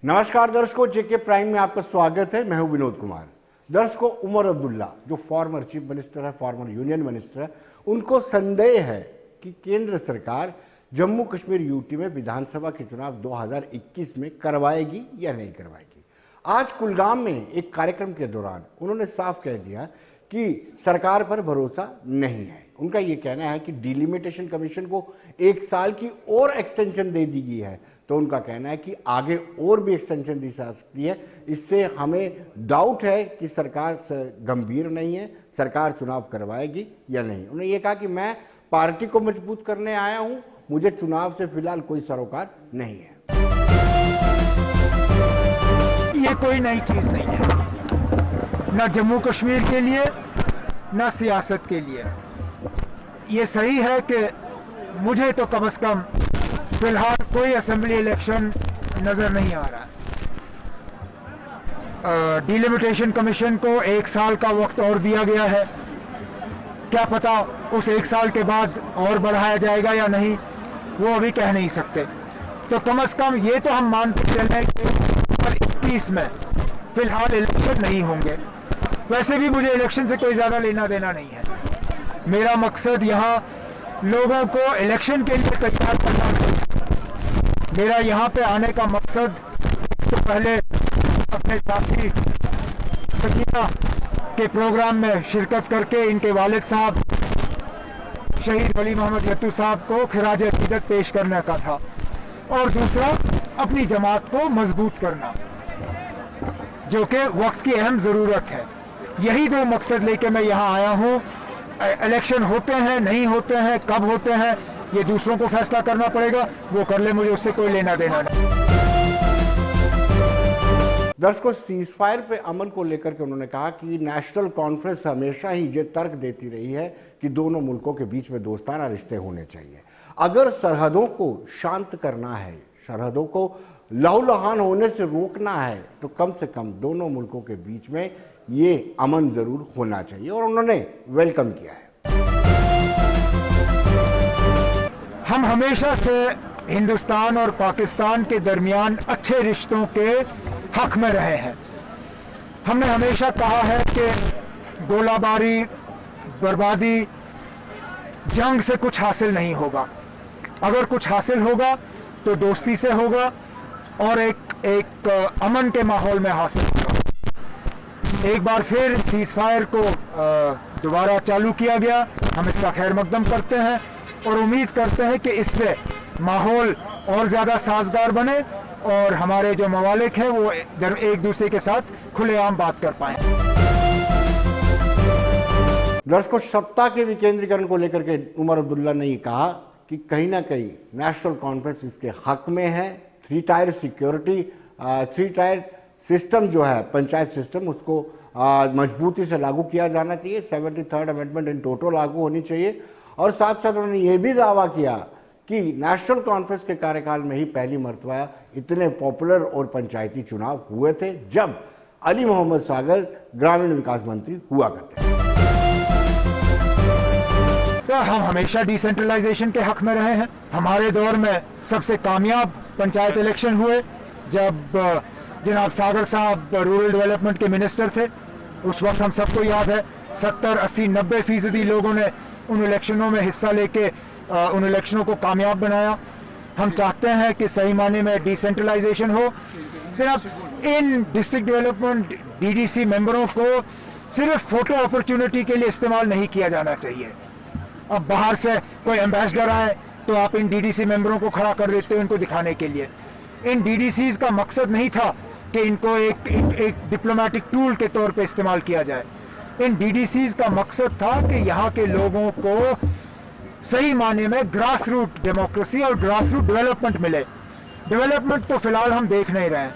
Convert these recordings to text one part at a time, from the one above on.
नमस्कार दर्शकों, जेके प्राइम में आपका स्वागत है। मैं हूं विनोद कुमार। दर्शकों, उमर अब्दुल्ला जो फॉर्मर चीफ मिनिस्टर है, फॉर्मर यूनियन मिनिस्टर है, उनको संदेह है कि केंद्र सरकार जम्मू कश्मीर यूटी में विधानसभा के चुनाव 2021 में करवाएगी या नहीं करवाएगी। आज कुलगाम में एक कार्यक्रम के दौरान उन्होंने साफ कह दिया कि सरकार पर भरोसा नहीं है। उनका ये कहना है कि डिलिमिटेशन कमीशन को 1 साल की और एक्सटेंशन दे दी गई है, तो उनका कहना है कि आगे और भी एक्सटेंशन दी जा सकती है। इससे हमें डाउट है कि सरकार गंभीर नहीं है, सरकार चुनाव करवाएगी या नहीं। उन्होंने ये कहा कि मैं पार्टी को मजबूत करने आया हूं, मुझे चुनाव से फिलहाल कोई सरोकार नहीं है। ये कोई नई चीज नहीं है, ना जम्मू कश्मीर के लिए ना सियासत के लिए। ये सही है कि मुझे तो कम से कम फिलहाल कोई असेंबली इलेक्शन नजर नहीं आ रहा। डिलिमिटेशन कमीशन को 1 साल का वक्त और दिया गया है। क्या पता उस 1 साल के बाद और बढ़ाया जाएगा या नहीं, वो अभी कह नहीं सकते। तो कम से कम ये तो हम मानते चलें कि 2021 में फिलहाल इलेक्शन नहीं होंगे। वैसे भी मुझे इलेक्शन से कोई ज़्यादा लेना देना नहीं है। मेरा मकसद यहाँ लोगों को इलेक्शन के लिए तैयार करना है। मेरा यहाँ पे आने का मकसद तो पहले अपने साथी सकीना के प्रोग्राम में शिरकत करके इनके वालिद साहब शहीद वली मोहम्मद यत्तू साहब को खिराज अकीदत पेश करने का था, और दूसरा अपनी जमात को मजबूत करना, जो कि वक्त की अहम ज़रूरत है। यही 2 मकसद लेके मैं यहाँ आया हूँ। इलेक्शन होते हैं नहीं होते हैं, कब होते हैं, ये दूसरों को फैसला करना पड़ेगा। वो कर ले, मुझे उससे कोई लेना देना नहीं। दर्शकों, सीज फायर पे अमन को लेकर के उन्होंने कहा कि नेशनल कॉन्फ्रेंस हमेशा ही ये तर्क देती रही है कि दोनों मुल्कों के बीच में दोस्ताना रिश्ते होने चाहिए। अगर सरहदों को शांत करना है, सरहदों को लहूलुहान होने से रोकना है, तो कम से कम दोनों मुल्कों के बीच में ये अमन जरूर होना चाहिए, और उन्होंने वेलकम किया है। हम हमेशा से हिंदुस्तान और पाकिस्तान के दरमियान अच्छे रिश्तों के हक में रहे हैं। हमने हमेशा कहा है कि गोलाबारी, बर्बादी, जंग से कुछ हासिल नहीं होगा। अगर कुछ हासिल होगा तो दोस्ती से होगा और एक अमन के माहौल में हासिल होगा। एक बार फिर सीज फायर को दोबारा चालू किया गया, हम इसका खैर मकदम करते हैं और उम्मीद करते हैं कि इससे माहौल और ज़्यादा साजगार बने और हमारे जो मवालिक हैं वो एक दूसरे के साथ खुलेआम बात कर पाएं। दर्शकों, सत्ता के विकेंद्रीकरण को लेकर के उमर अब्दुल्ला ने कहा कि कहीं ना कहीं नेशनल कॉन्फ्रेंस इसके हक में है। 3 टायर सिक्योरिटी, 3 टायर सिस्टम जो है पंचायत सिस्टम, उसको मजबूती से लागू किया जाना चाहिए। 73rd अमेंडमेंट इन टोटल लागू होनी चाहिए। और साथ साथ उन्होंने ये भी दावा किया कि नेशनल कॉन्फ्रेंस के कार्यकाल में ही पहली मर्तबा इतने पॉपुलर और पंचायती चुनाव हुए थे जब अली मोहम्मद सागर ग्रामीण विकास मंत्री हुआ करते थे। तो हम हमेशा डिसेंट्रलाइजेशन के हक में रहे हैं। हमारे दौर में सबसे कामयाब पंचायत इलेक्शन हुए जब जनाब सागर साहब रूरल डेवलपमेंट के मिनिस्टर थे। उस वक्त हम सबको याद है 70, 80, 90% लोगों ने उन इलेक्शनों में हिस्सा लेके उन इलेक्शनों को कामयाब बनाया। हम चाहते हैं कि सही माने में डिसेंट्रलाइजेशन हो। फिर अब इन डिस्ट्रिक्ट डेवलपमेंट डीडीसी मेंबरों को सिर्फ फोटो अपॉर्चुनिटी के लिए इस्तेमाल नहीं किया जाना चाहिए। अब बाहर से कोई एम्बेसडर आए तो आप इन डीडीसी मेंबरों को खड़ा कर देते हो इनको दिखाने के लिए। इन डीडीसीज का मकसद नहीं था कि इनको एक डिप्लोमेटिक टूल के तौर पे इस्तेमाल किया जाए। इन डीडीसीज का मकसद था कि यहाँ के लोगों को सही माने में ग्रास रूट डेमोक्रेसी और ग्रास रूट डेवलपमेंट मिले। डेवलपमेंट तो फिलहाल हम देख नहीं रहे हैं।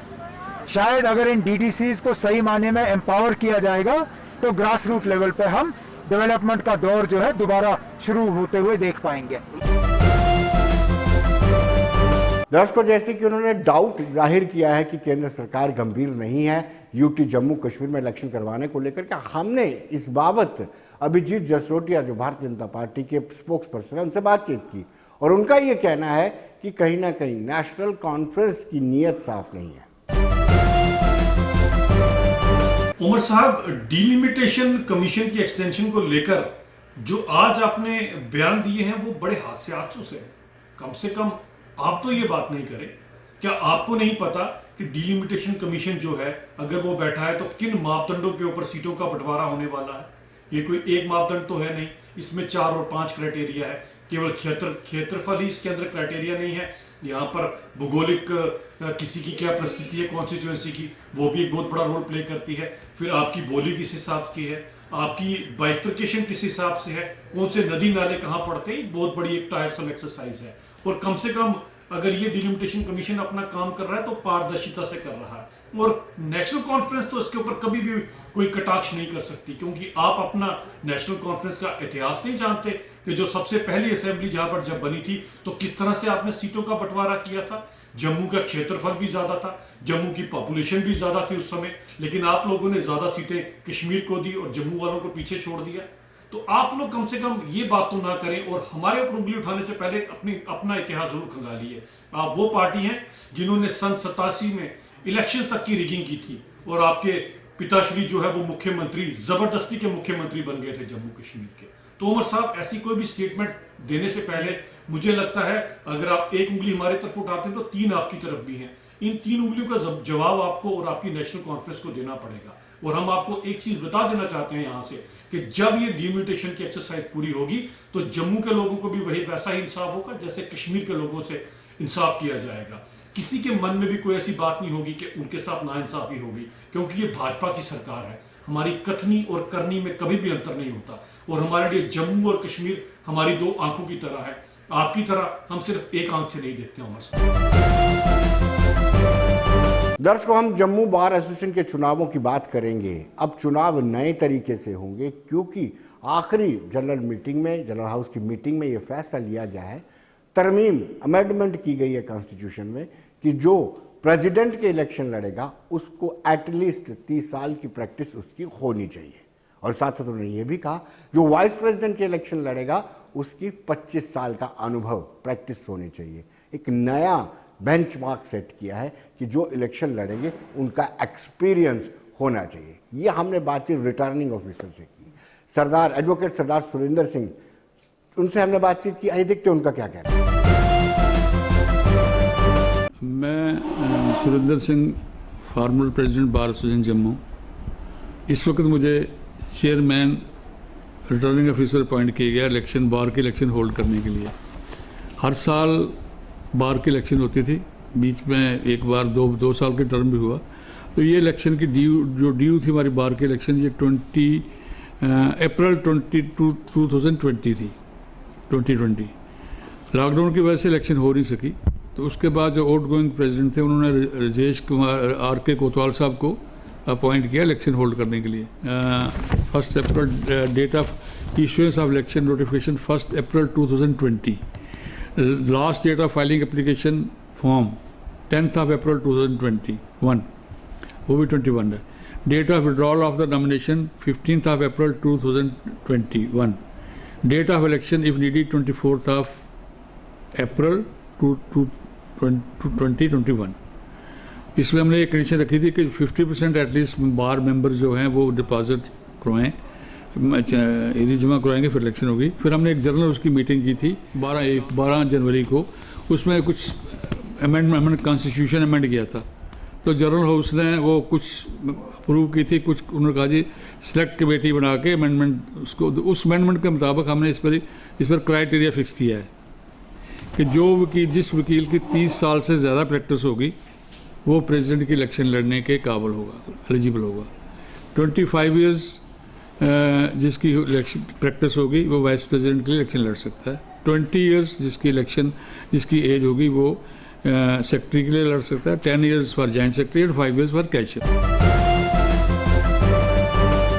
शायद अगर इन डीडीसीज को सही माने में एम्पावर किया जाएगा तो ग्रास रूट लेवल पे हम डेवलपमेंट का दौर जो है दोबारा शुरू होते हुए देख पाएंगे। दर्शकों, जैसे कि उन्होंने डाउट जाहिर किया है कि केंद्र सरकार गंभीर नहीं है यूटी जम्मू कश्मीर में इलेक्शन करवाने को लेकर के, हमने इस बाबत अभिजीत जसरोटिया जो भारतीय जनता पार्टी के स्पोक्स पर्सन है उनसे बातचीत की, और उनका ये कहना है कि कहीं ना कहीं नेशनल कॉन्फ्रेंस की नीयत साफ नहीं है। उमर साहब, डिलिमिटेशन कमीशन की एक्सटेंशन को लेकर जो आज आपने बयान दिए हैं वो बड़े हास्यास्पद से हैं। कम से कम आप तो ये बात नहीं करें, क्या आपको नहीं पता कि डिलिमिटेशन कमीशन जो है अगर वो बैठा है तो किन मापदंडों के ऊपर सीटों का बंटवारा होने वाला है? ये कोई एक मापदंड तो है नहीं, इसमें 4 और 5 क्राइटेरिया है। केवल क्षेत्रफल ही इसके अंदर क्राइटेरिया नहीं है, यहाँ पर भूगोलिक किसी की क्या परिस्थिति है कॉन्स्टिट्यूएंसी की, वो भी एक बहुत बड़ा रोल प्ले करती है। फिर आपकी बोली किस हिसाब की है, आपकी बाइफर्केशन किस हिसाब से है, कौन से नदी नाले कहाँ पड़ते हैं, बहुत बड़ी एक टायरसम एक्सरसाइज है। और कम से कम अगर ये डिलिमिटेशन कमीशन अपना काम कर रहा है तो पारदर्शिता से कर रहा है, और नेशनल कॉन्फ्रेंस तो इसके ऊपर कभी भी कोई कटाक्ष नहीं कर सकती, क्योंकि आप अपना नेशनल कॉन्फ्रेंस का इतिहास नहीं जानते कि जो सबसे पहली असेंबली जहां पर जब बनी थी तो किस तरह से आपने सीटों का बंटवारा किया था। जम्मू का क्षेत्रफल भी ज्यादा था, जम्मू की पॉपुलेशन भी ज्यादा थी उस समय, लेकिन आप लोगों ने ज्यादा सीटें कश्मीर को दी और जम्मू वालों को पीछे छोड़ दिया। तो आप लोग कम से कम ये बात तो ना करें और हमारे ऊपर उंगली उठाने से पहले अपना इतिहास जरूर खंगालिए। आप वो पार्टी हैं जिन्होंने सन 87 में इलेक्शन तक की रिगिंग की थी और आपके पिताश्री जो है वो मुख्यमंत्री, जबरदस्ती के मुख्यमंत्री बन गए थे जम्मू कश्मीर के। तो उमर साहब, ऐसी कोई भी स्टेटमेंट देने से पहले मुझे लगता है अगर आप एक उंगली हमारी तरफ उठाते हैं तो 3 आपकी तरफ भी हैं। इन 3 उंगलियों का जवाब आपको और आपकी नेशनल कॉन्फ्रेंस को देना पड़ेगा। और हम आपको एक चीज बता देना चाहते हैं यहां से कि जब ये डिलिमिटेशन की एक्सरसाइज पूरी होगी तो जम्मू के लोगों को भी वही वैसा ही इंसाफ होगा जैसे कश्मीर के लोगों से इंसाफ किया जाएगा। किसी के मन में भी कोई ऐसी बात नहीं होगी कि उनके साथ नाइंसाफी होगी, क्योंकि ये भाजपा की सरकार है। हमारी कथनी और करनी में कभी भी अंतर नहीं होता, और हमारे लिए जम्मू और कश्मीर हमारी 2 आंखों की तरह है। आपकी तरह हम सिर्फ एक आंख से नहीं देखते हमारे। दर्शकों, हम जम्मू बार एसोसिएशन के चुनावों की बात करेंगे। अब चुनाव नए तरीके से होंगे, क्योंकि आखिरी जनरल हाउस की मीटिंग में यह फैसला लिया गया है, तरमीम अमेंडमेंट की गई है कॉन्स्टिट्यूशन में, कि जो प्रेसिडेंट के इलेक्शन लड़ेगा उसको एटलीस्ट 30 साल की प्रैक्टिस उसकी होनी चाहिए। और साथ साथ उन्होंने ये भी कहा जो वाइस प्रेसिडेंट के इलेक्शन लड़ेगा उसकी 25 साल का अनुभव, प्रैक्टिस होनी चाहिए। एक नया बेंचमार्क सेट किया है कि जो इलेक्शन लड़ेंगे उनका एक्सपीरियंस होना चाहिए। ये हमने बातचीत रिटर्निंग ऑफिसर से की, एडवोकेट सरदार सुरेंद्र सिंह, उनसे हमने बातचीत की। आइए देखते हैं उनका क्या कहना है। मैं Surendra Singh, former president bar association Jammu. इस वक्त मुझे चेयरमैन रिटर्निंग ऑफिसर अपॉइंट किया गया इलेक्शन, बार के इलेक्शन होल्ड करने के लिए। हर साल बार की इलेक्शन होती थी, बीच में एक बार 2 साल के टर्म भी हुआ। तो ये इलेक्शन की ड्यू थी हमारी बार के इलेक्शन, ये अप्रैल 2020 थी, 2020। लॉकडाउन की वजह से इलेक्शन हो नहीं सकी। तो उसके बाद जो आउट गोइंग प्रेसिडेंट थे उन्होंने राजेश कुमार R.K. कोतवाल साहब को अपॉइंट किया इलेक्शन होल्ड करने के लिए। 1 April date of issuance of election notification 1 April 2020। Last date of filing application form 10 April 2021, वो भी 21 है। Date of withdrawal of the nomination 15 April 2021। Date of election if needed 24 April 2021। इसमें हमने एक कंडीशन रखी थी कि 50% एटलीस्ट बार मेंबर जो हैं वो डिपॉजिट करवाएं, यदि जमा करवाएंगे फिर इलेक्शन होगी। फिर हमने एक जनरल उसकी मीटिंग की थी 12 जनवरी को। उसमें कुछ अमेंडमेंट कॉन्स्टिट्यूशन अमेंड किया था, तो जनरल हाउस ने वो कुछ अप्रूव की थी, कुछ उन्होंने कहा जी सिलेक्ट कमेटी बना के अमेंडमेंट, उसको उस अमेंडमेंट के मुताबिक हमने इस पर क्राइटेरिया फिक्स किया है कि जिस वकील की 30 साल से ज़्यादा प्रैक्टिस होगी वो प्रेसिडेंट की इलेक्शन लड़ने के काबिल होगा, एलिजिबल होगा। 25 इयर्स जिसकी इलेक्शन प्रैक्टिस होगी वो वाइस प्रेसिडेंट के लिए इलेक्शन लड़ सकता है। 20 इयर्स जिसकी एज होगी वो सेक्रेटरी के लिए लड़ सकता है। 10 इयर्स फॉर जॉइंट सेक्रेटरी और 5 इयर्स फॉर कैशियर।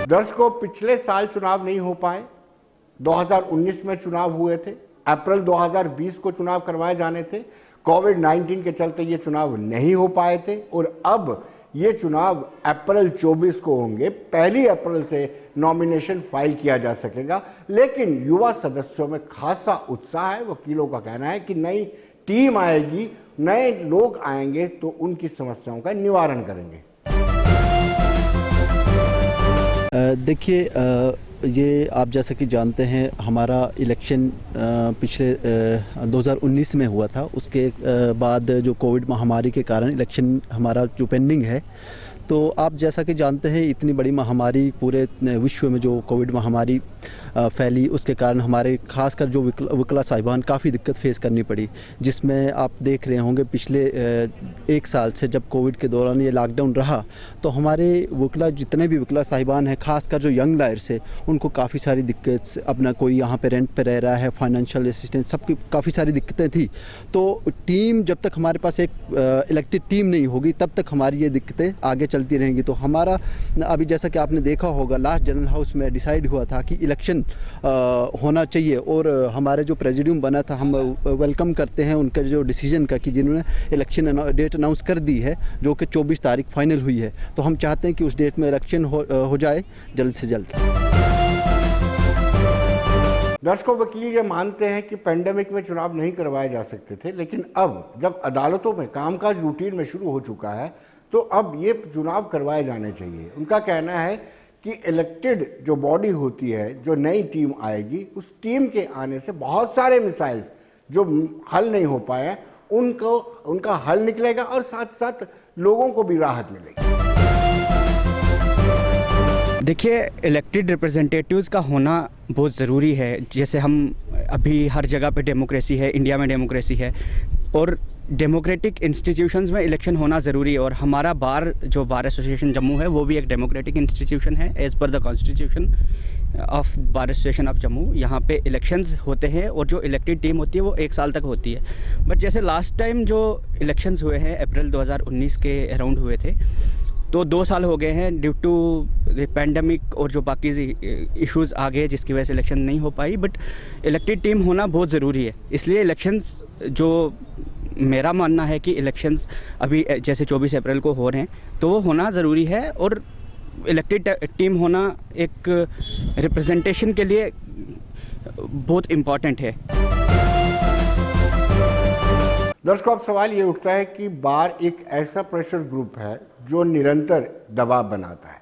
दर्शकों, पिछले साल चुनाव नहीं हो पाए, 2019 में चुनाव हुए थे, अप्रैल 2020 को चुनाव करवाए जाने थे, कोविड-19 के चलते ये चुनाव नहीं हो पाए थे, और अब ये चुनाव अप्रैल 24 को होंगे। 1 अप्रैल से नॉमिनेशन फाइल किया जा सकेगा, लेकिन युवा सदस्यों में खासा उत्साह है। वकीलों का कहना है कि नई टीम आएगी, नए लोग आएंगे तो उनकी समस्याओं का निवारण करेंगे। देखिए, ये आप जैसा कि जानते हैं हमारा इलेक्शन पिछले 2019 में हुआ था। उसके बाद जो कोविड महामारी के कारण इलेक्शन हमारा जो पेंडिंग है, तो आप जैसा कि जानते हैं इतनी बड़ी महामारी पूरे विश्व में जो कोविड महामारी फैली, उसके कारण हमारे खासकर जो वकला साहिबान काफ़ी दिक्कत फेस करनी पड़ी, जिसमें आप देख रहे होंगे पिछले 1 साल से जब कोविड के दौरान ये लॉकडाउन रहा तो हमारे वकला जितने भी वकला साहिबान हैं, खासकर जो यंग लायर्स है, उनको काफ़ी सारी दिक्कत, अपना कोई यहाँ पे रेंट पे रह रहा है, फाइनेंशियल असिस्टेंस, सबकी काफ़ी सारी दिक्कतें थी। तो टीम जब तक हमारे पास एक इलेक्टेड टीम नहीं होगी तब तक हमारी ये दिक्कतें आगे चलती रहेंगी। तो हमारा अभी जैसा कि आपने देखा होगा लास्ट जनरल हाउस में डिसाइड हुआ था कि इलेक्शन होना चाहिए, और हमारे जो प्रेसिडियम बना था, हम वेलकम करते हैं उनका जो डिसीजन का कि जिन्होंने इलेक्शन डेट अनाउंस कर दी है जो कि 24 तारीख फाइनल हुई है। तो हम चाहते हैं कि उस डेट में इलेक्शन हो जाए जल्द से जल्द। दर्शकों, वकील ये मानते हैं कि पेंडेमिक में चुनाव नहीं करवाए जा सकते थे, लेकिन अब जब अदालतों में कामकाज रूटीन में शुरू हो चुका है तो अब ये चुनाव करवाए जाने चाहिए। उनका कहना है कि इलेक्टेड जो बॉडी होती है, जो नई टीम आएगी, उस टीम के आने से बहुत सारे मिसाइल्स जो हल नहीं हो पाए हैं उनका हल निकलेगा और साथ साथ लोगों को भी राहत मिलेगी। देखिए, इलेक्टेड रिप्रेजेंटेटिव्स का होना बहुत ज़रूरी है। जैसे हम अभी हर जगह पे डेमोक्रेसी है, इंडिया में डेमोक्रेसी है, और डेमोक्रेटिक इंस्टीट्यूशंस में इलेक्शन होना ज़रूरी है। और हमारा जो बार एसोसिएशन जम्मू है वो भी एक डेमोक्रेटिक इंस्टीट्यूशन है as per the constitution of bar association of Jammu. यहाँ पे इलेक्शंस होते हैं और जो इलेक्टेड टीम होती है वो 1 साल तक होती है। बट जैसे लास्ट टाइम जो इलेक्शंस हुए हैं अप्रैल 2019 के अराउंड हुए थे, तो 2 साल हो गए हैं ड्यू टू पैंडमिक और जो बाकी इश्यूज़ आ गए जिसकी वजह से इलेक्शन नहीं हो पाई। बट इलेक्टेड टीम होना बहुत ज़रूरी है। इसलिए इलेक्शंस, जो मेरा मानना है कि इलेक्शंस अभी जैसे 24 अप्रैल को हो रहे हैं तो वो होना ज़रूरी है, और इलेक्टेड टीम होना एक रिप्रेजेंटेशन के लिए बहुत इम्पॉर्टेंट है। दर्शकों, अब सवाल ये उठता है कि बार एक ऐसा प्रेशर ग्रुप है जो निरंतर दबाव बनाता है।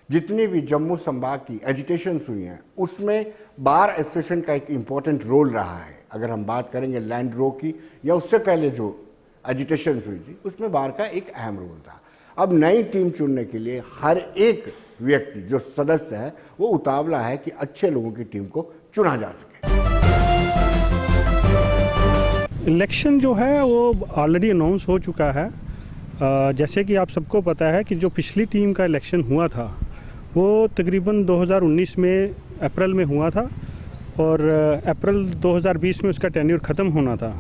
जितनी भी जम्मू संभाग की एजिटेशन हुई हैं उसमें बार एसोसिएशन का एक इम्पोर्टेंट रोल रहा है। अगर हम बात करेंगे लैंड रो की या उससे पहले जो एजिटेशन हुई थी उसमें बार का एक अहम रोल था। अब नई टीम चुनने के लिए हर एक व्यक्ति जो सदस्य है वो उतावला है कि अच्छे लोगों की टीम को चुना जा सके। इलेक्शन जो है वो ऑलरेडी अनाउंस हो चुका है। जैसे कि आप सबको पता है कि जो पिछली टीम का इलेक्शन हुआ था वो तकरीबन 2019 में अप्रैल में हुआ था, और अप्रैल 2020 में उसका टेन्योर ख़त्म होना था।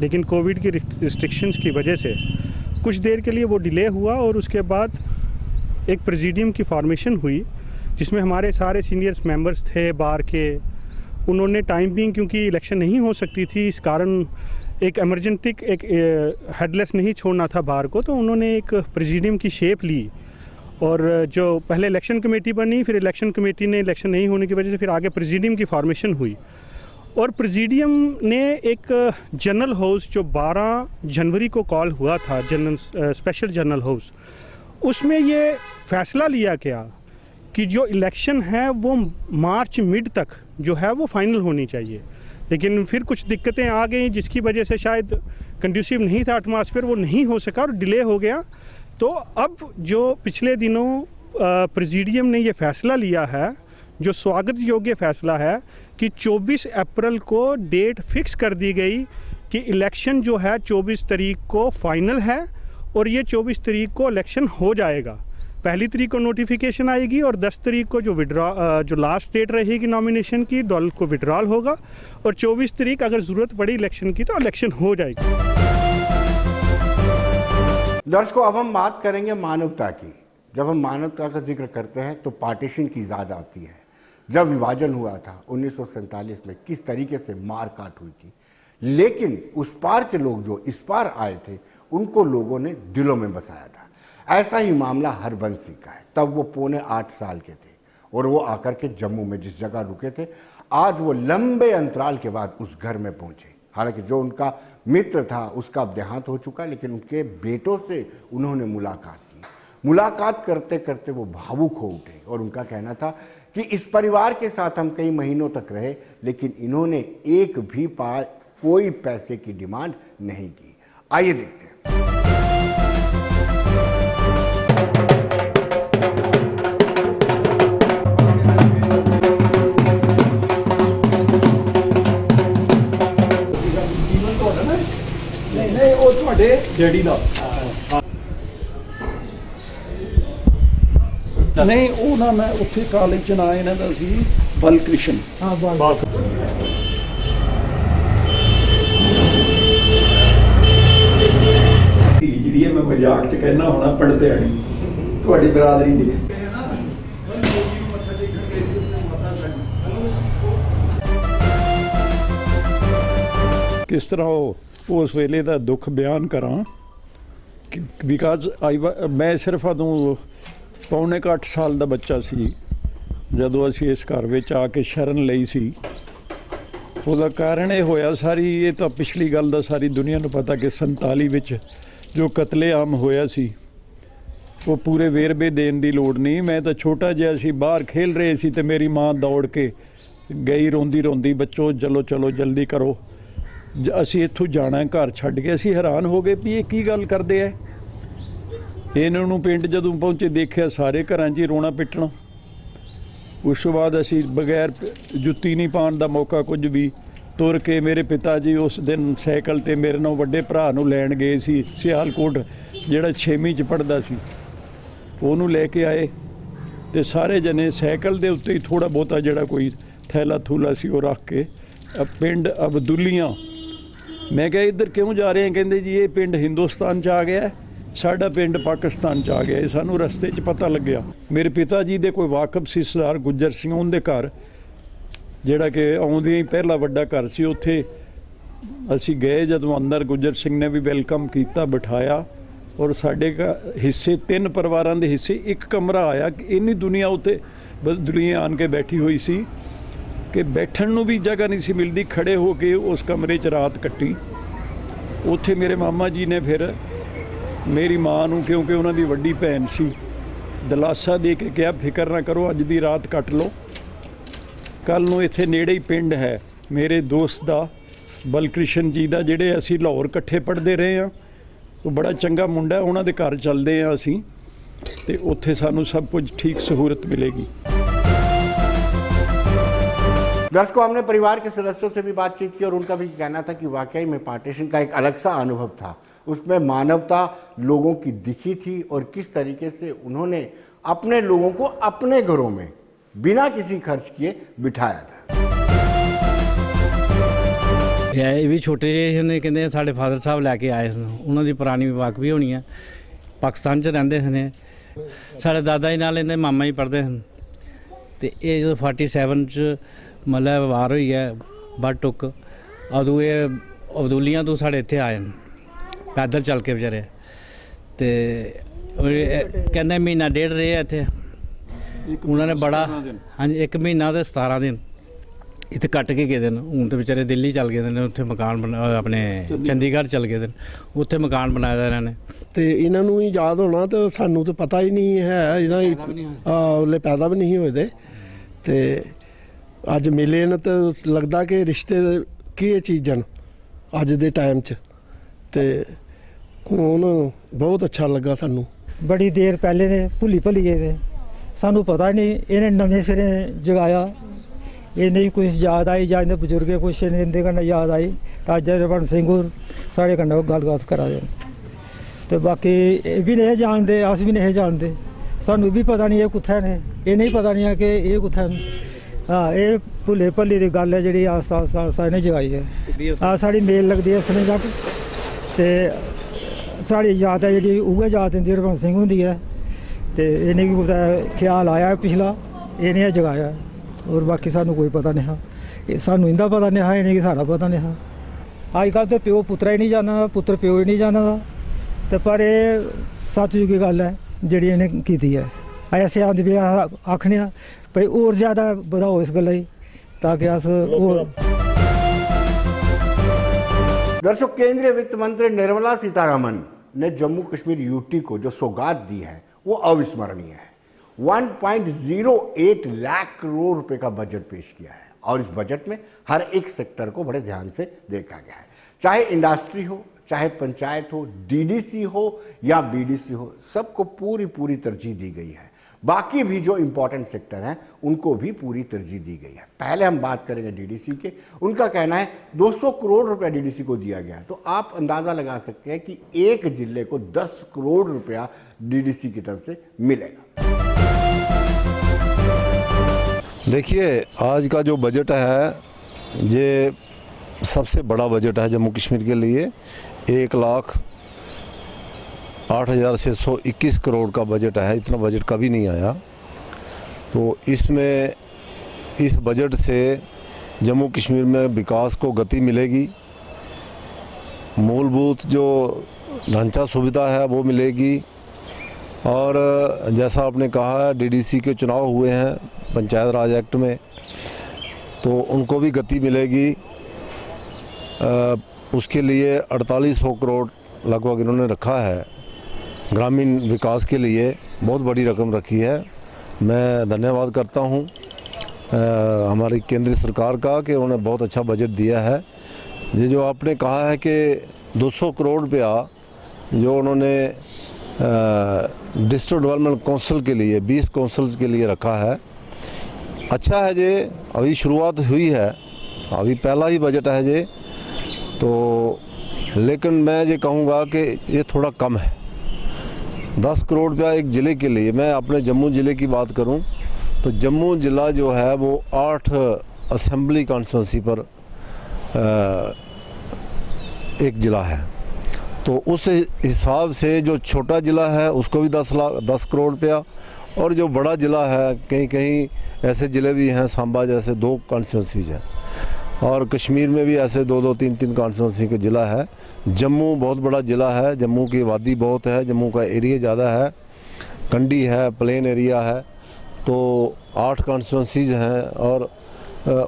लेकिन कोविड की रिस्ट्रिक्शंस की वजह से कुछ देर के लिए वो डिले हुआ, और उसके बाद एक प्रेसिडियम की फॉर्मेशन हुई जिसमें हमारे सारे सीनियर्स मेंबर्स थे बार के। उन्होंने टाइम बिंग, क्योंकि इलेक्शन नहीं हो सकती थी, इस कारण एक एमरजेंटिक एक हेडलेस नहीं छोड़ना था बार को, तो उन्होंने एक प्रेसिडियम की शेप ली। और जो पहले इलेक्शन कमेटी बनी, फिर इलेक्शन कमेटी ने इलेक्शन नहीं होने की वजह से फिर आगे प्रेसिडियम की फॉर्मेशन हुई, और प्रेसिडियम ने एक जनरल हाउस जो 12 जनवरी को कॉल हुआ था, स्पेशल जनरल हाउस, उसमें ये फैसला लिया गया कि जो इलेक्शन है वो मार्च मिड तक जो है वो फाइनल होनी चाहिए। लेकिन फिर कुछ दिक्कतें आ गई जिसकी वजह से शायद कंड्यूसिव नहीं था एटमॉस्फेयर, वो नहीं हो सका और डिले हो गया। तो अब जो पिछले दिनों प्रेसिडियम ने ये फैसला लिया है, जो स्वागत योग्य फैसला है, कि 24 अप्रैल को डेट फिक्स कर दी गई कि इलेक्शन जो है 24 तारीख को फाइनल है, और ये 24 तारीख को इलेक्शन हो जाएगा। 1 तारीख को नोटिफिकेशन आएगी और 10 तारीख को जो लास्ट डेट रहेगी नॉमिनेशन की, 12 को विड्रॉल होगा, और 24 तारीख अगर ज़रूरत पड़ी इलेक्शन की तो इलेक्शन हो जाएगी। दर्शकों, अब हम बात करेंगे मानवता की। जब हम मानवता का जिक्र करते हैं तो पार्टीशन की याद आती है। जब विभाजन हुआ था 1947 में, किस तरीके से मार काट हुई थी, लेकिन उस पार के लोग जो इस पार आए थे उनको लोगों ने दिलों में बसाया था। ऐसा ही मामला हरबंसी का है। तब वो 7.25 साल के थे और वो आकर के जम्मू में जिस जगह रुके थे, आज वो लंबे अंतराल के बाद उस घर में पहुंचे। हालांकि जो उनका मित्र था उसका अब देहांत हो चुका, लेकिन उनके बेटों से उन्होंने मुलाकात की। मुलाकात करते करते वो भावुक हो उठे और उनका कहना था कि इस परिवार के साथ हम कई महीनों तक रहे, लेकिन इन्होंने एक भी कोई पैसे की डिमांड नहीं की। आइए देखते हैं। ਨਹੀਂ ਉਹ ਤੁਹਾਡੇ ਡੈਡੀ ਦਾ ਨਹੀਂ ਉਹ ਨਾ ਮੈਂ ਉੱਥੇ ਕਾਲਜ ਚ ਨਾ ਇਹਨਾਂ ਦਾ ਸੀ ਬਲਕ੍ਰਿਸ਼ਨ ਜਿਹੜੀ ਹੈ ਮੈਂ ਮਜ਼ਾਕ ਚ ਕਹਿਣਾ ਹੋਣਾ ਪੰਡਤਿਆਣੀ ਤੁਹਾਡੀ ਬਰਾਦਰੀ ਦੀ ਕਿਸ ਤਰ੍ਹਾਂ ਉਸ ਵੇਲੇ ਦਾ ਦੁੱਖ ਬਿਆਨ ਕਰਾਂ ਬਿਕਾਜ਼ ਮੈਂ ਸਿਰਫ ਉਦੋਂ ਪੌਣੇ 8 ਸਾਲ ਦਾ ਬੱਚਾ ਸੀ ਜਦੋਂ ਅਸੀਂ ਇਸ ਘਰ ਵਿੱਚ ਆ ਕੇ ਸ਼ਰਨ ਲਈ ਸੀ। ਉਹਦਾ ਕਾਰਨ ਇਹ ਹੋਇਆ ਸਾਰੀ ਇਹ ਤਾਂ ਪਿਛਲੀ ਗੱਲ ਦਾ ਸਾਰੀ ਦੁਨੀਆ ਨੂੰ ਪਤਾ ਕਿ 47 ਵਿੱਚ ਜੋ ਕਤਲੇਆਮ ਹੋਇਆ ਸੀ ਉਹ ਪੂਰੇ ਵੇਰਵੇ ਦੇਣ ਦੀ ਲੋੜ ਨਹੀਂ। ਮੈਂ ਤਾਂ ਛੋਟਾ ਜਿਹਾ ਸੀ, ਬਾਹਰ ਖੇਲ ਰਹੇ ਸੀ ਤੇ ਮੇਰੀ ਮਾਂ ਦੌੜ ਕੇ ਗਈ ਰੋਂਦੀ ਰੋਂਦੀ, ਬੱਚੋ ਚਲੋ ਚਲੋ ਜਲਦੀ ਕਰੋ, ਅਸੀਂ ਇੱਥੋਂ ਜਾਣਾ, ਘਰ ਛੱਡ ਕੇ। ਅਸੀਂ ਹੈਰਾਨ ਹੋ ਗਏ ਵੀ ਇਹ ਕੀ ਗੱਲ ਕਰਦੇ ਐ। ਇਹਨਾਂ ਨੂੰ ਪਿੰਡ ਜਦੋਂ ਪਹੁੰਚੇ ਦੇਖਿਆ ਸਾਰੇ ਘਰਾਂ 'ਚ ਹੀ ਰੋਣਾ ਪਿੱਟਣਾ। ਉਸ ਤੋਂ ਬਾਅਦ ਅਸੀਂ ਬਗੈਰ ਜੁੱਤੀ ਨਹੀਂ ਪਾਉਣ ਦਾ ਮੌਕਾ ਕੁਝ ਵੀ, ਤੁਰ ਕੇ ਮੇਰੇ ਪਿਤਾ ਜੀ ਉਸ ਦਿਨ ਸਾਈਕਲ ਤੇ ਮੇਰੇ ਨਾਲ ਵੱਡੇ ਭਰਾ ਨੂੰ ਲੈਣ ਗਏ ਸੀ ਸਿਆਲਕੋਟ, ਜਿਹੜਾ 6ਵੀਂ 'ਚ ਪੜ੍ਹਦਾ ਸੀ, ਉਹਨੂੰ ਲੈ ਕੇ ਆਏ ਤੇ ਸਾਰੇ ਜਣੇ ਸਾਈਕਲ ਦੇ ਉੱਤੇ ਹੀ ਥੋੜ੍ਹਾ ਬਹੁਤਾ ਜਿਹੜਾ ਕੋਈ ਥੈਲਾ ਥੂਲਾ ਸੀ ਉਹ ਰੱਖ ਕੇ ਪਿੰਡ ਅਬਦੁੱਲੀਆਂ। ਮੈਂ ਕਿਹਾ ਇੱਧਰ ਕਿਉਂ ਜਾ ਰਹੇ ਆ? ਕਹਿੰਦੇ ਜੀ ਇਹ ਪਿੰਡ ਹਿੰਦੁਸਤਾਨ 'ਚ ਆ ਗਿਆ, ਸਾਡਾ ਪਿੰਡ ਪਾਕਿਸਤਾਨ 'ਚ ਆ ਗਿਆ। ਇਹ ਸਾਨੂੰ ਰਸਤੇ 'ਚ ਪਤਾ ਲੱਗਿਆ। ਮੇਰੇ ਪਿਤਾ ਜੀ ਦੇ ਕੋਈ ਵਾਕਫ ਸੀ ਸਰਦਾਰ ਗੁੱਜਰ ਸਿੰਘ, ਉਹਦੇ ਘਰ ਜਿਹੜਾ ਕਿ ਆਉਂਦੇ ਹੀ ਪਹਿਲਾ ਵੱਡਾ ਘਰ ਸੀ, ਉੱਥੇ ਅਸੀਂ ਗਏ। ਜਦੋਂ ਅੰਦਰ ਗੁੱਜਰ ਸਿੰਘ ਨੇ ਵੀ ਵੈਲਕਮ ਕੀਤਾ, ਬਿਠਾਇਆ ਔਰ ਸਾਡੇ ਹਿੱਸੇ 3 ਪਰਿਵਾਰਾਂ ਦੇ ਹਿੱਸੇ ਇੱਕ ਕਮਰਾ ਆਇਆ। ਇੰਨੀ ਦੁਨੀਆ ਉੱਥੇ ਦੁਨੀਆ ਆਣ ਕੇ ਬੈਠੀ ਹੋਈ ਸੀ ਕਿ ਬੈਠਣ ਨੂੰ ਵੀ ਜਗ੍ਹਾ ਨਹੀਂ ਸੀ ਮਿਲਦੀ। ਖੜੇ ਹੋ ਕੇ ਉਸ ਕਮਰੇ 'ਚ ਰਾਤ ਕੱਟੀ। ਉੱਥੇ ਮੇਰੇ ਮਾਮਾ ਜੀ ਨੇ ਫਿਰ ਮੇਰੀ ਮਾਂ ਨੂੰ, ਕਿਉਂਕਿ ਉਹਨਾਂ ਦੀ ਵੱਡੀ ਭੈਣ ਸੀ, ਦਿਲਾਸਾ ਦੇ ਕੇ ਕਿਹਾ ਫਿਕਰ ਨਾ ਕਰੋ, ਅੱਜ ਦੀ ਰਾਤ ਕੱਟ ਲਓ, ਕੱਲ੍ਹ ਨੂੰ ਇੱਥੇ ਨੇੜੇ ਹੀ ਪਿੰਡ ਹੈ ਮੇਰੇ ਦੋਸਤ ਦਾ ਬਲਕ੍ਰਿਸ਼ਨ ਜੀ ਦਾ, ਜਿਹੜੇ ਅਸੀਂ ਲਾਹੌਰ ਇਕੱਠੇ ਪੜ੍ਹਦੇ ਰਹੇ ਹਾਂ। ਉਹ ਬੜਾ ਚੰਗਾ ਮੁੰਡਾ, ਉਹਨਾਂ ਦੇ ਘਰ ਚੱਲਦੇ ਹਾਂ ਅਸੀਂ ਤੇ ਉੱਥੇ ਸਾਨੂੰ ਸਭ ਕੁਝ ਠੀਕ सहूलत मिलेगी। दर्शकों, हमने परिवार के सदस्यों से भी बातचीत की और उनका भी कहना था कि वाकई में पार्टीशन का एक अलग सा अनुभव था। उसमें मानवता लोगों की दिखी थी और किस तरीके से उन्होंने अपने लोगों को अपने घरों में बिना किसी खर्च किए बिठाया था। ਇਹ ਵੀ ਛੋਟੇ ਜਿਹੇ ਨੇ, ਕਹਿੰਦੇ ਸਾਡੇ ਫਾਦਰ ਸਾਹਿਬ ਲੈ ਕੇ ਆਏ ਸਨ, ਉਹਨਾਂ ਦੀ ਪੁਰਾਣੀ ਵਾਕਫੀ ਹੋਣੀ ਆ, ਪਾਕਿਸਤਾਨ 'ਚ ਰਹਿੰਦੇ ਸਨ। ਸਾਡੇ ਦਾਦਾ ਜੀ ਨਾਲ ਇਹਦੇ ਮਾਮਾ ਜੀ ਪੜ੍ਹਦੇ ਸਨ ਤੇ ਇਹ ਜਦੋਂ 47 'ਚ ਮਤਲਬ ਵਾਰ ਹੋਈ ਹੈ ਬੜ ਟੁੱਕ, ਉਦੋਂ ਇਹ ਅਬਦੁੱਲੀਆਂ ਤੋਂ ਸਾਡੇ ਇੱਥੇ ਆਏ ਪੈਦਲ ਚੱਲ ਕੇ ਵਿਚਾਰੇ। ਤੇ ਕਹਿੰਦੇ ਮਹੀਨਾ ਡੇਢ ਰਹੇ ਇੱਥੇ। ਉਹਨਾਂ ਨੇ ਬੜਾ, ਹਾਂਜੀ, 1 ਮਹੀਨਾ ਤੇ 17 ਦਿਨ ਇੱਥੇ ਕੱਟ ਕੇ ਗਏ ਦਿਨ। ਹੁਣ ਤੇ ਵਿਚਾਰੇ ਦਿੱਲੀ ਚੱਲ ਗਏ ਨੇ, ਉੱਥੇ ਮਕਾਨ ਆਪਣੇ ਚੰਡੀਗੜ੍ਹ ਚੱਲ ਗਏ ਦਿਨ, ਉੱਥੇ ਮਕਾਨ ਬਣਾਇਆ ਦਾ ਇਹਨਾਂ ਨੇ। ਤੇ ਇਹਨਾਂ ਨੂੰ ਹੀ ਯਾਦ ਹੋਣਾ ਤੇ ਸਾਨੂੰ ਤਾਂ ਪਤਾ ਹੀ ਨਹੀਂ ਹੈ, ਇਹਨਾਂ ਉਹਲੇ ਪੈਦਾ ਵੀ ਨਹੀਂ ਹੋਏ ਦੇ ਤੇ ਅੱਜ ਮਿਲੇ ਨੇ ਤਾਂ ਲੱਗਦਾ ਕਿ ਰਿਸ਼ਤੇ ਕੀ ਚੀਜ਼ਾਂ ਅੱਜ ਦੇ ਟਾਈਮ 'ਚ। ਤੇ ਹੁਣ ਬਹੁਤ ਅੱਛਾ ਲੱਗਾ ਸਾਨੂੰ। ਬੜੀ ਦੇਰ ਪਹਿਲੇ ਦੇ ਭੁੱਲੀ ਭੁੱਲੀ ਗਏ ਵੇ, ਸਾਨੂੰ ਪਤਾ ਨਹੀਂ, ਇਹਨੇ ਨਵੇਂ ਸਿਰੇ ਜਗਾਇਆ। ਇਹ ਨਹੀਂ ਕੁਝ ਯਾਦ ਆਈ ਜਾਂ ਇਹਦੇ ਬਜ਼ੁਰਗੇ ਕੁਛ ਇਹਦੇ ਕन्नै याद आई तो अज रवण सिंह होर साढ़े कन्नै गलबात करा दे। तो बाकी भी नहीं जानते, अस भी नहीं जानते, सानू भी पता नहीं ये कुत्थै ने, ये नहीं पता नहीं है कि ये कुत्थै न। हाँ, ये भुले भल्ले की गल है जी आस्ता आस्ता आस्ता इन्हें जगाई है। हाँ, साड़ी मेल लगती है इसने जग ते साड़ी याद है जी उ'ऐ याद इंदी रवण सिंह होंदी है। तो इन्हें की कुत्थै ख्याल आया पिछला, इन्हें जगाया और बाकी सानू कोई पता नहीं हा। सानू इंदा पता नहीं हा, इन्हें साड़ा पता नहीं हा। अजकल तो प्यो पुत्रा ही नहीं जाना, पुत्र प्यो ही नहीं जाना दा। तो पर यह सतयुग की गल है जी इन्हें की है। ऐसे आदमी भी आखने भाई और ज़्यादा बढ़ाओ इस गल ताकि अस और। दर्शक, केंद्रीय वित्त मंत्री निर्मला सीतारमण ने जम्मू कश्मीर यूटी को जो सौगात दी है वो अविस्मरणीय है। 1.08 लाख करोड़ रुपए का बजट पेश किया है और इस बजट में हर एक सेक्टर को बड़े ध्यान से देखा गया है। चाहे इंडस्ट्री हो, चाहे पंचायत हो, डीडीसी हो या बीडीसी हो, सबको पूरी तरजीह दी गई है। बाकी भी जो इंपॉर्टेंट सेक्टर हैं उनको भी पूरी तरजीह दी गई है। पहले हम बात करेंगे डीडीसी के। उनका कहना है 200 करोड़ रुपया डीडीसी को दिया गया है, तो आप अंदाजा लगा सकते हैं कि एक जिले को 10 करोड़ रुपया डीडीसी की तरफ से मिलेगा। देखिए, आज का जो बजट है ये सबसे बड़ा बजट है जम्मू कश्मीर के लिए। 1,08,621 करोड़ का बजट है, इतना बजट कभी नहीं आया। तो इसमें इस बजट से जम्मू कश्मीर में विकास को गति मिलेगी, मूलभूत जो ढांचा सुविधा है वो मिलेगी, और जैसा आपने कहा डीडीसी के चुनाव हुए हैं पंचायत राज एक्ट में, तो उनको भी गति मिलेगी। उसके लिए 4800 करोड़ लगभग इन्होंने रखा है ग्रामीण विकास के लिए, बहुत बड़ी रकम रखी है। मैं धन्यवाद करता हूँ हमारी केंद्रीय सरकार का कि उन्होंने बहुत अच्छा बजट दिया है। ये जो आपने कहा है कि 200 करोड़ रुपया जो उन्होंने डिस्ट्रिक्ट डेवलपमेंट काउंसिल के लिए 20 काउंसिल्स के लिए रखा है, अच्छा है। ये अभी शुरुआत हुई है, अभी पहला ही बजट है ये तो, लेकिन मैं ये कहूँगा कि ये थोड़ा कम है। 10 करोड़ रुपया एक ज़िले के लिए, मैं अपने जम्मू ज़िले की बात करूं तो जम्मू ज़िला जो है वो 8 असेंबली कॉन्स्टिट्यूंसी पर एक ज़िला है, तो उस हिसाब से जो छोटा ज़िला है उसको भी 10 करोड़ रुपया, और जो बड़ा ज़िला है कहीं कहीं ऐसे ज़िले भी हैं, सांबा जैसे 2 कॉन्स्टिट्यूंसीज हैं, और कश्मीर में भी ऐसे 2-2, 3-3 कॉन्स्टिट्यूंसी का ज़िला है। जम्मू बहुत बड़ा ज़िला है, जम्मू की आबादी बहुत है, जम्मू का एरिया ज़्यादा है, कंडी है, प्लेन एरिया है, तो 8 कॉन्स्टिट्यूंसीज हैं, और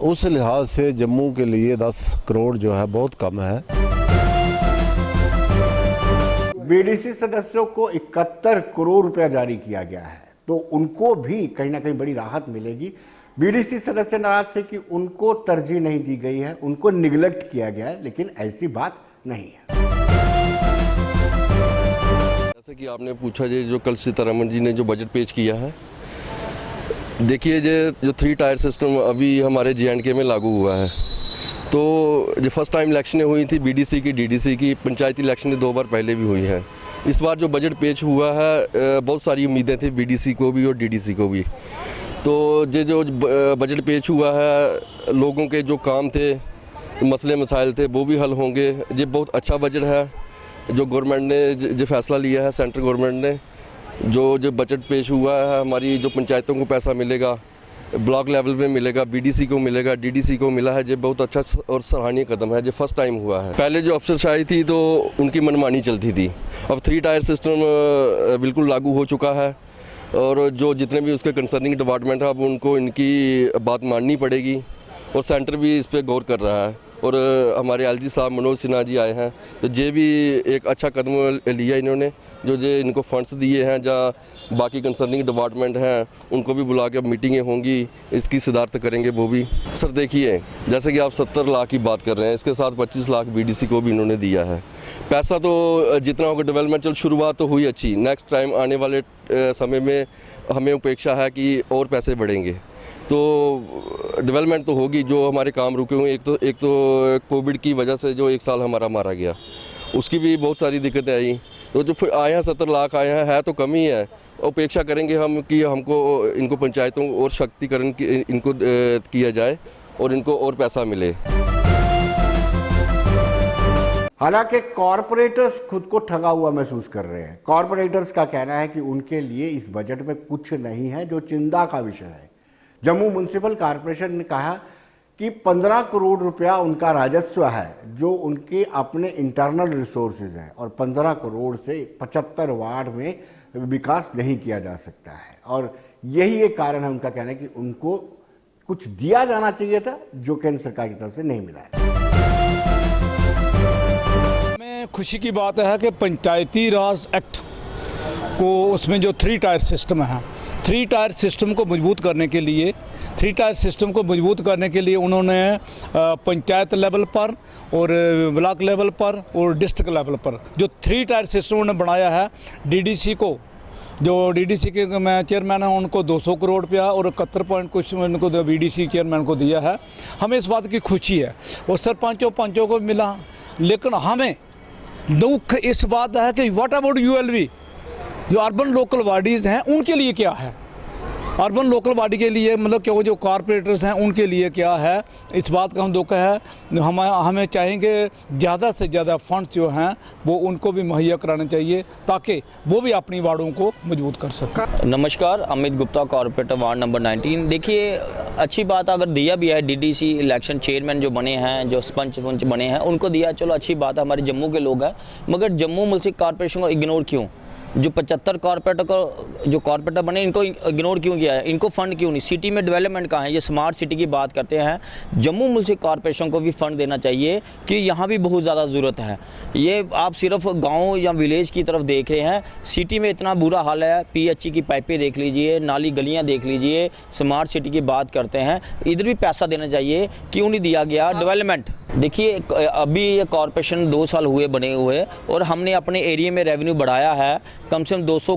उस लिहाज से जम्मू के लिए 10 करोड़ जो है बहुत कम है। बीडीसी सदस्यों को 71 करोड़ रुपया जारी किया गया है, तो उनको भी कहीं ना कहीं बड़ी राहत मिलेगी। बीडीसी सदस्य नाराज थे कि उनको तरजीह नहीं दी गई है, उनको निगलेक्ट किया गया है, लेकिन ऐसी बात नहीं है। जैसे कि आपने पूछा जो कल सीतारमण जी ने जो बजट पेश किया है, देखिए जो 3 टायर सिस्टम अभी हमारे JNK में लागू हुआ है, तो जो फर्स्ट टाइम इलेक्शनें हुई थी बीडीसी की, डीडीसी की, पंचायती इलेक्शनें 2 बार पहले भी हुई हैं। इस बार जो बजट पेश हुआ है बहुत सारी उम्मीदें थी बीडीसी को भी और डीडीसी को भी। तो ये जो बजट पेश हुआ है, लोगों के जो काम थे, मसले मसाइल थे, वो भी हल होंगे। ये बहुत अच्छा बजट है जो गवर्नमेंट ने जो फैसला लिया है, सेंट्रल गवर्नमेंट ने जो बजट पेश हुआ है। हमारी जो पंचायतों को पैसा मिलेगा, ब्लॉक लेवल पे मिलेगा, बीडीसी को मिलेगा, डीडीसी को मिला है, ये बहुत अच्छा और सराहनीय कदम है, जो फर्स्ट टाइम हुआ है। पहले जो अफसरशाही थी तो उनकी मनमानी चलती थी, अब 3 टायर सिस्टम बिल्कुल लागू हो चुका है, और जो जितने भी उसके कंसर्निंग डिपार्टमेंट है अब उनको इनकी बात माननी पड़ेगी, और सेंटर भी इस पर गौर कर रहा है। और हमारे LG साहब मनोज सिन्हा जी आए हैं, तो ये भी एक अच्छा कदम लिया इन्होंने, जो इनको फंड्स दिए हैं, जहाँ बाकी कंसर्निंग डिपार्टमेंट हैं उनको भी बुला के मीटिंगें होंगी, इसकी सदारत करेंगे वो भी। सर देखिए, जैसे कि आप 70 लाख की बात कर रहे हैं, इसके साथ 25 लाख बीडीसी को भी इन्होंने दिया है। पैसा तो जितना होगा डेवलपमेंट, चल शुरुआत तो हुई अच्छी, नेक्स्ट टाइम आने वाले समय में हमें अपेक्षा है कि और पैसे बढ़ेंगे, तो डेवलपमेंट तो होगी। जो हमारे काम रुके हुए, एक तो कोविड की वजह से जो 1 साल हमारा मारा गया, उसकी भी बहुत सारी दिक्कतें आई, तो जो फिर आए हैं 70 लाख आए हैं, है तो कमी है। अपेक्षा करेंगे हम कि हमको इनको पंचायतों और शक्तिकरण इनको किया जाए और इनको और पैसा मिले। हालांकि कॉरपोरेटर्स खुद को ठगा हुआ महसूस कर रहे हैं। कॉरपोरेटर्स का कहना है कि उनके लिए इस बजट में कुछ नहीं है जो चिंता का विषय है। जम्मू म्युनिसिपल कॉरपोरेशन ने कहा कि 15 करोड़ रुपया उनका राजस्व है जो उनके अपने इंटरनल रिसोर्सेज हैं, और 15 करोड़ से 75 वार्ड में विकास नहीं किया जा सकता है, और यही एक कारण है उनका कहना है कि उनको कुछ दिया जाना चाहिए था जो केंद्र सरकार की तरफ से नहीं मिला है। खुशी की बात है कि पंचायती राज एक्ट को उसमें जो 3 टायर सिस्टम है, 3 टायर सिस्टम को मजबूत करने के लिए उन्होंने पंचायत लेवल पर और ब्लॉक लेवल पर और डिस्ट्रिक्ट लेवल पर जो 3 टायर सिस्टम उन्होंने बनाया है। डीडीसी को, जो डीडीसी के मैं चेयरमैन हैं, उनको 200 करोड़ रुपया और 71 पॉइंट कुछ उनको बीडीसी चेयरमैन को दिया है। हमें इस बात की खुशी है और सरपंचों पंचों को मिला, लेकिन हमें दुख इस बात है कि व्हाट अबाउट यूएलवी, जो अर्बन लोकल बॉडीज़ हैं उनके लिए क्या है, अर्बन लोकल बॉडी के लिए मतलब क्यों जो कॉरपोरेटर्स हैं उनके लिए क्या है, इस बात का हम दुख है। हमें चाहेंगे ज़्यादा से ज़्यादा फंड्स जो हैं वो उनको भी मुहैया कराने चाहिए ताकि वो भी अपनी वार्डों को मजबूत कर सकें। नमस्कार, Amit Gupta, corporator ward number 19। देखिए, अच्छी बात अगर दिया भी है, डीडीसी इलेक्शन चेयरमैन जो बने हैं, जो पंच बने हैं, उनको दिया, चलो अच्छी बात है, हमारे जम्मू के लोग हैं। मगर जम्मू म्युनिसिपल कॉरपोरेशन को इग्नोर क्यों? जो 75 कॉरपोरेटर को जो कॉरपोरेटर बने इनको इग्नोर क्यों किया है? इनको फ़ंड क्यों नहीं? सिटी में डेवलपमेंट कहाँ है? ये स्मार्ट सिटी की बात करते हैं, जम्मू म्युनिसिपल कॉरपोरेशन को भी फ़ंड देना चाहिए कि यहाँ भी बहुत ज़्यादा ज़रूरत है। ये आप सिर्फ गांव या विलेज की तरफ देख रहे हैं, सिटी में इतना बुरा हाल है। पीएचई की पाइपें देख लीजिए, नाली गलियाँ देख लीजिए, स्मार्ट सिटी की बात करते हैं, इधर भी पैसा देना चाहिए, क्यों नहीं दिया गया? डेवलपमेंट देखिए, अभी ये कॉरपोरेशन 2 साल हुए बने हुए और हमने अपने एरिया में रेवेन्यू बढ़ाया है, कम से कम 200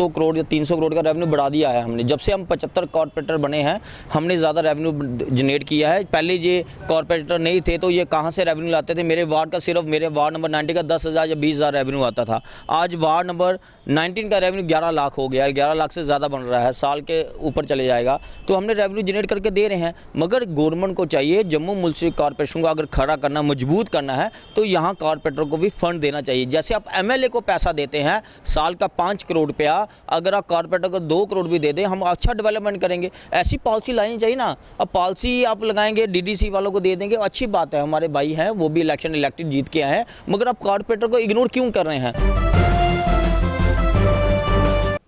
करोड़ या 300 करोड़ का रेवेन्यू बढ़ा दिया है हमने। जब से हम 75 कॉरपोरेटर बने हैं हमने ज़्यादा रेवेन्यू जनरेट किया है। पहले ये कॉरपोरेटर नहीं थे तो ये कहाँ से रेवेन्यू लाते थे? मेरे वार्ड का, सिर्फ मेरे वार्ड नंबर 90 का 10,000 या 20,000 रेवेन्यू आता था। आज वार्ड नंबर 19 का रेवेन्यू 11 लाख हो गया, 11 लाख से ज़्यादा बन रहा है, साल के ऊपर चले जाएगा। तो हमने रेवेन्यू जनरेट करके दे रहे हैं। मगर गवर्नमेंट को चाहिए जम्मू म्युनिसिपल कॉरपोरेशन को अगर खड़ा करना, मजबूत करना है तो यहाँ कॉरपोरेटर को भी फंड देना चाहिए। जैसे आप एमएलए को पैसा देते हैं साल का 5 करोड़ रुपया, अगर आप कॉरपोरेटर को 2 करोड़ भी दे दें, हम अच्छा डेवलपमेंट करेंगे। ऐसी पॉलिसी लानी चाहिए ना। अब पॉलिसी आप लगाएंगे, डीडीसी वालों को दे देंगे, अच्छी बात है, हमारे भाई हैं, वो भी इलेक्शन इलेक्टेड जीत के आए हैं, मगर आप कॉरपोरेटर को इग्नोर क्यों कर रहे हैं?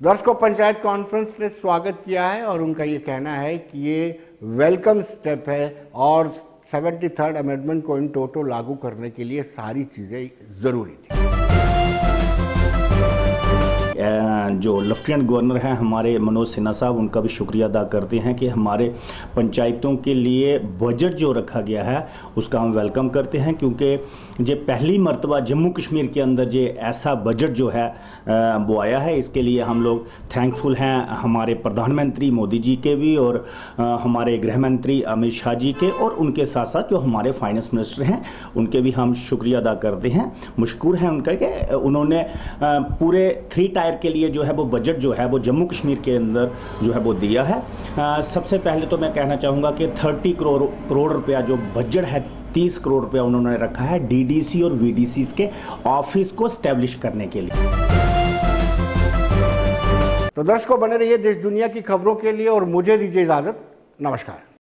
दर्शकों, पंचायत कॉन्फ्रेंस ने स्वागत किया है और उनका ये कहना है कि ये वेलकम स्टेप है और 73rd अमेंडमेंट को इन टोटो लागू करने के लिए सारी चीज़ें ज़रूरी थी। जो लेफ्टिनेंट गवर्नर हैं हमारे मनोज सिन्हा साहब, उनका भी शुक्रिया अदा करते हैं कि हमारे पंचायतों के लिए बजट जो रखा गया है उसका हम वेलकम करते हैं, क्योंकि ये पहली मर्तबा जम्मू कश्मीर के अंदर ये ऐसा बजट जो है वो आया है। इसके लिए हम लोग थैंकफुल हैं हमारे प्रधानमंत्री मोदी जी के भी और हमारे गृह मंत्री अमित शाह जी के, और उनके साथ साथ जो हमारे फाइनेंस मिनिस्टर हैं उनके भी हम शुक्रिया अदा करते हैं, मशकूर हैं उनका कि उन्होंने पूरे 3 टायर के लिए जो है वो बजट जो है वो जम्मू कश्मीर के अंदर जो है वो दिया है। सबसे पहले तो मैं कहना चाहूँगा कि 30 करोड़ रुपया जो बजट है, 30 करोड़ रुपया उन्होंने रखा है डीडीसी और वीडीसी के ऑफिस को स्टैब्लिश करने के लिए। तो दर्शकों, बने रहिए देश दुनिया की खबरों के लिए और मुझे दीजिए इजाजत। नमस्कार।